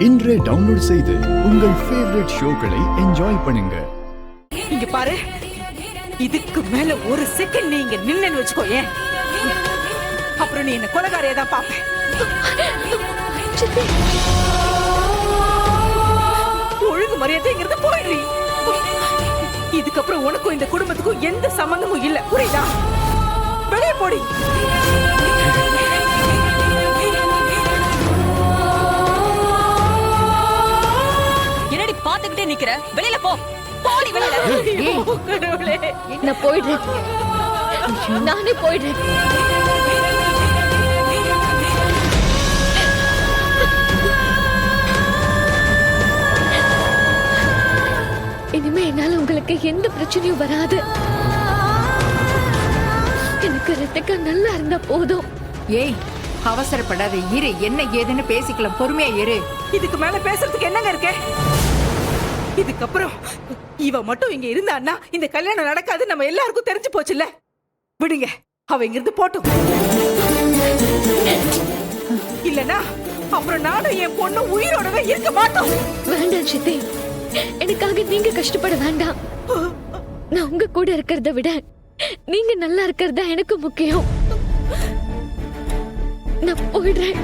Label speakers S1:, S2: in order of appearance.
S1: இன்றே டவுன்லோட் செய்து உங்கள் ஃபேவரட் ஷோக்களை என்ஜாய் பண்ணுங்க.
S2: இங்க பாரு, இதுக்கு மேல ஒரு செகண்ட் நீங்க நின்னு வச்சுக்கோ. ஏன் அப்புறம் நீ என்ன கொலைகாரியை தான் பாப்பேன். ஒழுங்கு மரியாதைங்கிறத போயிடுறீ. இதுக்கப்புறம் உனக்கும் இந்த குடும்பத்துக்கும் எந்த சம்பந்தமும் இல்ல, புரியுதா? வெளியே போடி.
S3: என்னடி பாத்துக்கிட்டே நிக்கிற? வெளியில போ, போடி வெளியில.
S4: நான் போயிடுறேன், நானே போயிடுறேன். இனிமே என்னால உங்களுக்கு எந்த பிரச்சனையும் வராது. எனக்கு ரித்திகா நல்லா இருந்தா போதும்.
S5: ஏய், அவசரப்படாத, இரு, என்ன ஏதுன்னு பேசிக்கலாம், பொறுமையா இரு.
S2: இதுக்கு மேல பேசுறதுக்கு என்னங்க இருக்கு? இதுக்கப்புறம் இவ மட்டும் இங்க இருந்தான்னா இந்த கல்யாணம் நடக்காது, நம்ம எல்லாருக்கும் தெரிஞ்சு போச்சுல்ல. விடுங்க, அவ இங்கிருந்து போட்டும். இல்லனா அப்புறம் நானும் என் பொண்ணு உயிரோடவே இருக்க மாட்டோம்.
S4: வேண்டாம் சித்தி, எனக்காக நீங்க கஷ்டப்பட வேண்டாம். நான் உங்க கூட இருக்கிறத விட நீங்க நல்லா இருக்கிறதா எனக்கு முக்கியம். நான் போயிடுறேன்.